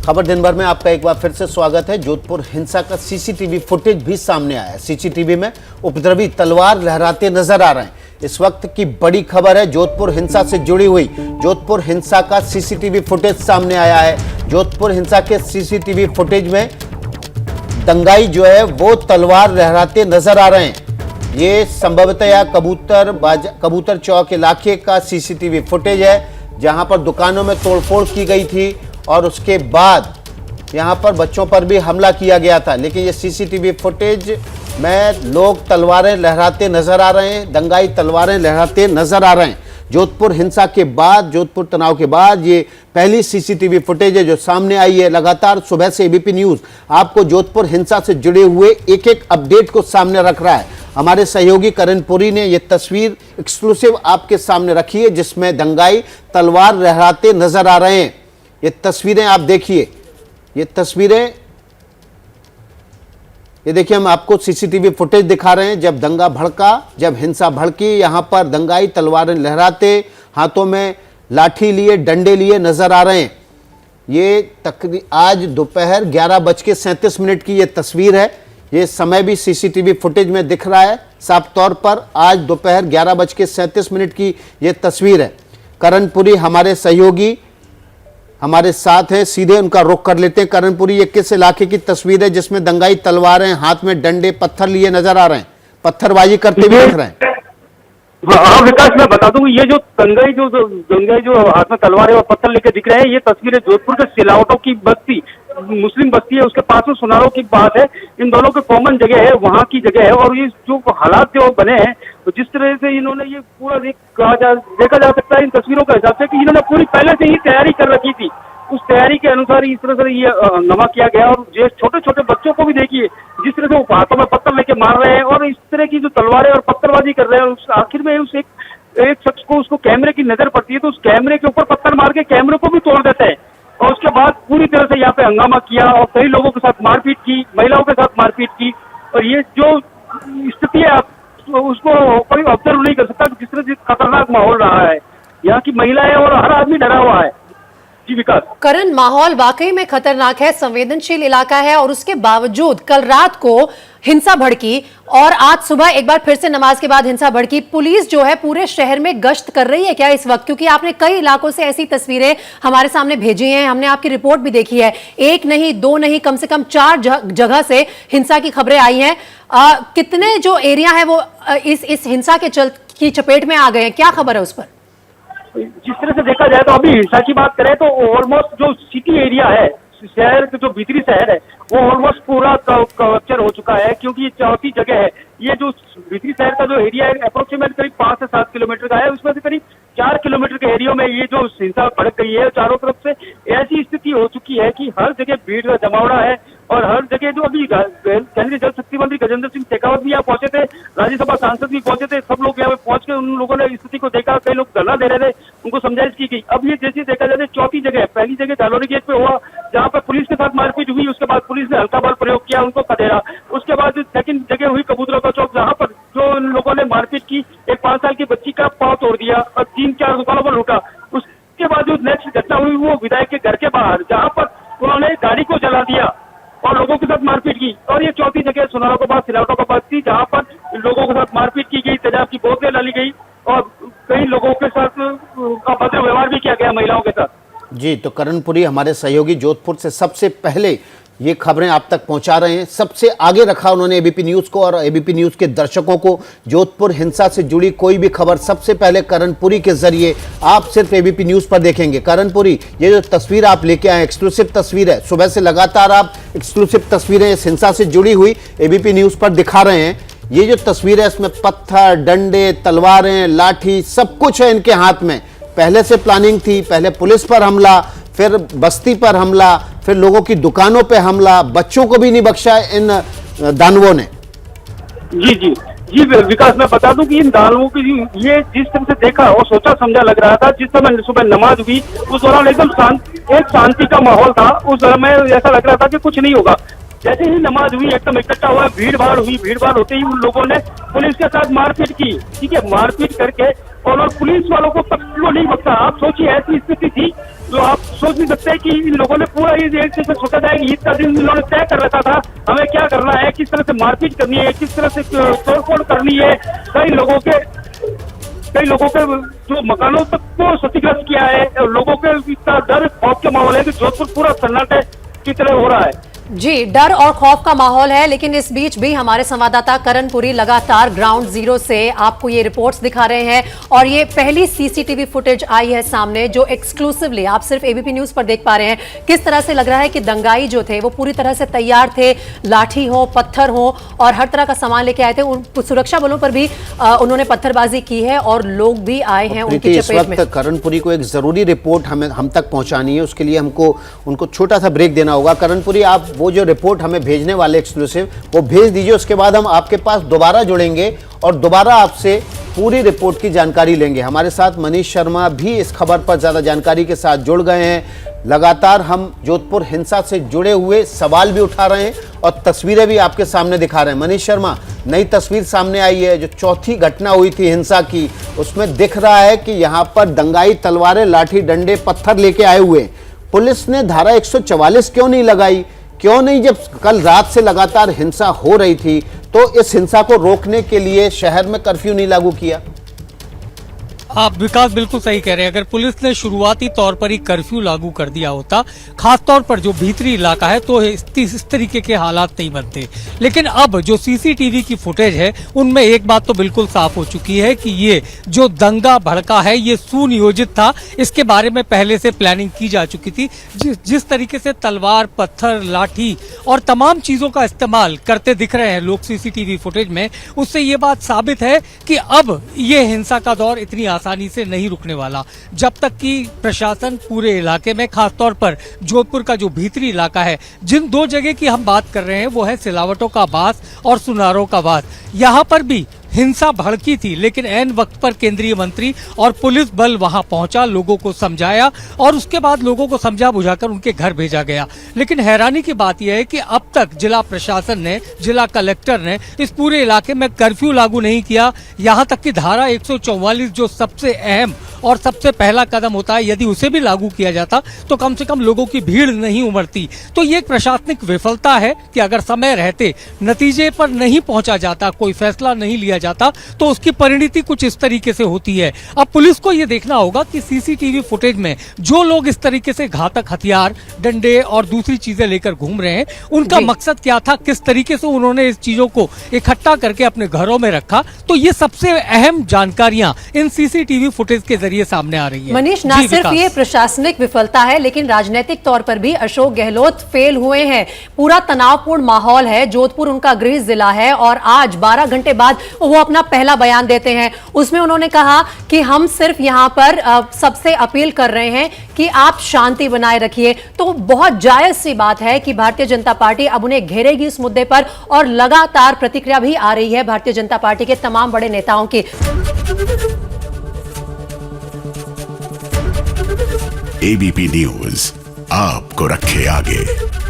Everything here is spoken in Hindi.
खबर दिन भर में आपका एक बार फिर से स्वागत है। जोधपुर हिंसा का सीसीटीवी फुटेज भी सामने आया है। सीसीटीवी में उपद्रवी तलवार लहराते नजर आ रहे हैं। इस वक्त की बड़ी खबर है, जोधपुर हिंसा से जुड़ी हुई जोधपुर हिंसा का सीसीटीवी फुटेज सामने आया है। जोधपुर हिंसा के सीसीटीवी फुटेज में दंगाई जो है वो तलवार लहराते नजर आ रहे हैं। ये संभवतः कबूतर चौक इलाके का सीसीटीवी फुटेज है, जहां पर दुकानों में तोड़फोड़ की गई थी और उसके बाद यहां पर बच्चों पर भी हमला किया गया था। लेकिन ये सीसीटीवी फुटेज में लोग तलवारें लहराते नजर आ रहे हैं, दंगाई तलवारें लहराते नजर आ रहे हैं। जोधपुर हिंसा के बाद, जोधपुर तनाव के बाद ये पहली सीसीटीवी फुटेज है जो सामने आई है। लगातार सुबह से एबीपी न्यूज आपको जोधपुर हिंसा से जुड़े हुए एक एक अपडेट को सामने रख रहा है। हमारे सहयोगी करण पुरी ने यह तस्वीर एक्सक्लूसिव आपके सामने रखी है, जिसमें दंगाई तलवार लहराते नजर आ रहे हैं। ये तस्वीरें आप देखिए, ये तस्वीरें, ये देखिए, हम आपको सीसीटीवी फुटेज दिखा रहे हैं जब दंगा भड़का, जब हिंसा भड़की। यहां पर दंगाई तलवारें लहराते, हाथों में लाठी लिए, डंडे लिए नजर आ रहे हैं। ये आज दोपहर 11:37 की ये तस्वीर है। ये समय भी सीसीटीवी फुटेज में दिख रहा है साफ तौर पर। आज दोपहर 11:37 की ये तस्वीर है। करण पुरी हमारे सहयोगी हमारे साथ हैं, सीधे उनका रुख कर लेते हैं। करण पुरी, ये किस इलाके की तस्वीर है जिसमें दंगाई तलवारें, हाथ में डंडे, पत्थर लिए नजर आ रहे हैं, पत्थरबाजी करते हुए दिख रहे हैं? हाँ विकास, मैं बता दूं, ये जो दंगाई जो हाथ में तलवारें और पत्थर लेके दिख रहे हैं, ये तस्वीरें जोधपुर के सिलावटों की बस्ती, मुस्लिम बस्ती है, उसके पास में सुनारों की बात है। इन दोनों की कॉमन जगह है, वहाँ की जगह है। और ये जो हालात जो बने हैं, तो जिस तरह से इन्होंने ये पूरा देखा जा सकता है इन तस्वीरों के हिसाब से कि इन्होंने पूरी पहले से ही तैयारी कर रखी थी। उस तैयारी के अनुसार इस तरह से ये हंगामा किया गया। और जो छोटे छोटे बच्चों को भी देखिए, जिस तरह से वो हाथों में पत्थर लेके मार रहे हैं और इस तरह की जो तलवारें और पत्थरबाजी कर रहे हैं। उस आखिर में उस एक शख्स को, उसको कैमरे की नजर पड़ती है, तो उस कैमरे के ऊपर पत्थर मार के कैमरे को भी तोड़ देते हैं। और उसके बाद पूरी तरह से यहाँ पे हंगामा किया और कई लोगों के साथ मारपीट की, महिलाओं के साथ मारपीट की। और ये जो स्थिति है, उसको कोई ऑब्जर्व नहीं कर सकता जिस तरह से खतरनाक माहौल रहा है। यहाँ की महिलाएं और हर आदमी डरा हुआ है। जी विकास। करण, माहौल वाकई में खतरनाक है, संवेदनशील इलाका है और उसके बावजूद कल रात को हिंसा भड़की और आज सुबह एक बार फिर से नमाज के बाद हिंसा भड़की। पुलिस जो है पूरे शहर में गश्त कर रही है क्या इस वक्त? क्योंकि आपने कई इलाकों से ऐसी तस्वीरें हमारे सामने भेजी हैं, हमने आपकी रिपोर्ट भी देखी है। एक नहीं, दो नहीं, कम से कम 4 जगह से हिंसा की खबरें आई हैं। कितने जो एरिया है वो इस हिंसा की चपेट में आ गए हैं? क्या खबर है उस पर? जिस तरह से देखा जाए तो अभी हिंसा की बात करें तो ऑलमोस्ट जो सिटी एरिया है, शहर के जो भीतरी शहर है, वो ऑलमोस्ट पूरा कवर्चर हो चुका है। क्योंकि ये चौथी जगह है। ये जो भीतरी शहर का जो एरिया है, अप्रोक्सीमेट करीब 5 से 7 किलोमीटर का है। उसमें से करीब 4 किलोमीटर के एरिया में ये जो हिंसा भड़क गई है। चारों तरफ से ऐसी स्थिति हो चुकी है कि हर जगह भीड़ का जमावड़ा है। और हर जगह जो अभी केंद्रीय जल शक्ति मंत्री गजेंद्र सिंह शेखावत भी यहाँ पहुंचे थे, राज्यसभा सांसद भी पहुंचे थे। सब लोग यहाँ पे पहुंच के उन लोगों ने स्थिति को देखा। कई लोग धरना दे रहे थे, उनको समझाइश की गई। अब ये जैसे देखा जाए चौथी जगह, पहली जगह जालोरी गेट पे हुआ, जहाँ पर पुलिस के साथ मारपीट हुई। उसके बाद पुलिस ने हल्का बल प्रयोग किया, उनको खदेड़ा। उसके बाद जो सेकंड जगह हुई कबूतरों का चौक, जहाँ पर जो उन लोगों ने मारपीट की, एक 5 साल की बच्ची का पांव तोड़ दिया और 3-4 दुकानों पर लूटा। उसके बाद जो नेक्स्ट घटना हुई वो विधायक के घर के बाहर, जहाँ पर उन्होंने गाड़ी को जला दिया और लोगों के साथ मारपीट की। और ये चौथी जगह सुनारों के पास, सिलावटों के पास थी, जहाँ पर लोगों के साथ मारपीट की गई, तेजाब की बोतलें डाली गई और कई लोगों के साथ अभद्र व्यवहार भी किया गया महिलाओं के साथ। जी, तो करण पुरी हमारे सहयोगी जोधपुर से सबसे पहले ये खबरें आप तक पहुंचा रहे हैं। सबसे आगे रखा उन्होंने एबीपी न्यूज को और एबीपी न्यूज के दर्शकों को। जोधपुर हिंसा से जुड़ी कोई भी खबर सबसे पहले करण पुरी के जरिए आप सिर्फ एबीपी न्यूज पर देखेंगे। करण पुरी, ये जो तस्वीर आप लेके आए, एक्सक्लूसिव तस्वीर है। सुबह से लगातार आप एक्सक्लूसिव तस्वीरें इस हिंसा से जुड़ी हुई एबीपी न्यूज पर दिखा रहे हैं। ये जो तस्वीर है, इसमें पत्थर, डंडे, तलवारें, लाठी, सब कुछ है इनके हाथ में। पहले से प्लानिंग थी, पहले पुलिस पर हमला, फिर बस्ती पर हमला, फिर लोगों की दुकानों पे हमला, बच्चों को भी नहीं बख्शा इन दानवों ने। जी विकास, मैं बता दूं कि इन दानवों की ये जिस तरह से देखा और सोचा समझा लग रहा था। जिस समय सुबह नमाज हुई उस दौरान एकदम शांति का माहौल था। उस समय ऐसा लग रहा था कि कुछ नहीं होगा। जैसे ही नमाज हुई एकदम इकट्ठा हुआ, भीड़ भाड़ हुई। भीड़ भाड़ होते ही उन लोगों ने पुलिस के साथ मारपीट की। ठीक है, मारपीट करके और पुलिस वालों को नहीं बख्शा। आप सोचिए, ऐसी स्थिति थी तो आप सोच नहीं सकते कि इन लोगों ने पूरा ये एक से सोचा था कि ईद का दिन इन्होंने तय कर रखा था हमें क्या करना है, किस तरह से मारपीट करनी है, किस तरह से तोड़फोड़ करनी है। कई लोगों के जो मकानों तक को क्षतिग्रस्त किया है। लोगों के इतना डर खौफ के माहौल है कि जोधपुर पूरा सन्नाटे की तरह हो रहा है। जी, डर और खौफ का माहौल है, लेकिन इस बीच भी हमारे संवाददाता करण पुरी लगातार ग्राउंड जीरो से आपको ये रिपोर्ट्स दिखा रहे हैं और ये पहली सीसीटीवी फुटेज आई है सामने जो एक्सक्लूसिवली आप सिर्फ एबीपी न्यूज पर देख पा रहे हैं। किस तरह से लग रहा है कि दंगाई जो थे वो पूरी तरह से तैयार थे, लाठी हो, पत्थर हो और हर तरह का सामान लेके आए थे। सुरक्षा बलों पर भी उन्होंने पत्थरबाजी की है और लोग भी आए हैं उनकी चपेट में। करण पुरी को एक जरूरी रिपोर्ट हम तक पहुंचानी है, उसके लिए हमको उनको छोटा सा ब्रेक देना होगा। करण पुरी, आप वो जो रिपोर्ट हमें भेजने वाले एक्सक्लूसिव वो भेज दीजिए, उसके बाद हम आपके पास दोबारा जुड़ेंगे और दोबारा आपसे पूरी रिपोर्ट की जानकारी लेंगे। हमारे साथ मनीष शर्मा भी इस खबर पर ज्यादा जानकारी के साथ जुड़ गए हैं। लगातार हम जोधपुर हिंसा से जुड़े हुए सवाल भी उठा रहे हैं और तस्वीरें भी आपके सामने दिखा रहे हैं। मनीष शर्मा, नई तस्वीर सामने आई है जो चौथी घटना हुई थी हिंसा की, उसमें दिख रहा है कि यहाँ पर दंगाई तलवारें, लाठी, डंडे, पत्थर लेके आए हुए। पुलिस ने धारा 144 क्यों नहीं लगाई? क्यों नहीं, जब कल रात से लगातार हिंसा हो रही थी तो इस हिंसा को रोकने के लिए शहर में कर्फ्यू नहीं लागू किया? आप विकास बिल्कुल सही कह रहे हैं। अगर पुलिस ने शुरुआती तौर पर ही कर्फ्यू लागू कर दिया होता, खास तौर पर जो भीतरी इलाका है, तो इस तरीके के हालात नहीं बनते। लेकिन अब जो सीसीटीवी की फुटेज है उनमें एक बात तो बिल्कुल साफ हो चुकी है कि ये जो दंगा भड़का है ये सुनियोजित था। इसके बारे में पहले से प्लानिंग की जा चुकी थी। जिस तरीके से तलवार, पत्थर, लाठी और तमाम चीजों का इस्तेमाल करते दिख रहे हैं लोग सीसीटीवी फुटेज में, उससे ये बात साबित है कि अब ये हिंसा का दौर इतनी आसानी से नहीं रुकने वाला, जब तक कि प्रशासन पूरे इलाके में, खासतौर पर जोधपुर का जो भीतरी इलाका है, जिन दो जगह की हम बात कर रहे हैं वो है सिलावटों का बास और सुनारों का बास, यहाँ पर भी हिंसा भड़की थी। लेकिन ऐन वक्त पर केंद्रीय मंत्री और पुलिस बल वहां पहुंचा, लोगों को समझाया और उसके बाद लोगों को समझा बुझाकर उनके घर भेजा गया। लेकिन हैरानी की बात यह है कि अब तक जिला प्रशासन ने, जिला कलेक्टर ने इस पूरे इलाके में कर्फ्यू लागू नहीं किया। यहाँ तक कि धारा 144 जो सबसे अहम और सबसे पहला कदम होता है, यदि उसे भी लागू किया जाता तो कम से कम लोगों की भीड़ नहीं उमड़ती। तो ये एक प्रशासनिक विफलता है कि अगर समय रहते नतीजे पर नहीं पहुंचा जाता, कोई फैसला नहीं लिया जाता, तो उसकी परिणति कुछ इस तरीके से होती है। अब पुलिस को ये देखना होगा कि सीसीटीवी फुटेज में जो लोग इस तरीके से घातक हथियार, डंडे और दूसरी चीजें लेकर घूम रहे हैं, उनका मकसद क्या था, किस तरीके से उन्होंने इस चीजों को इकट्ठा करके अपने घरों में रखा। तो ये सबसे अहम जानकारियां इन सीसीटीवी फुटेज के जरिए सामने आ रही है। मनीष, ना सिर्फ ये प्रशासनिक विफलता है लेकिन राजनीतिक तौर पर भी अशोक गहलोत फेल हुए हैं। पूरा तनावपूर्ण माहौल है। जोधपुर उनका गृह जिला है और आज 12 घंटे बाद वो अपना पहला बयान देते हैं। उसमें उन्होंने कहा कि हम सिर्फ यहां पर सबसे अपील कर रहे हैं कि आप शांति बनाए रखिए। तो बहुत जायज सी बात है कि भारतीय जनता पार्टी अब उन्हें घेरेगी इस मुद्दे पर और लगातार प्रतिक्रिया भी आ रही है भारतीय जनता पार्टी के तमाम बड़े नेताओं की। एबीपी न्यूज आपको रखे आगे।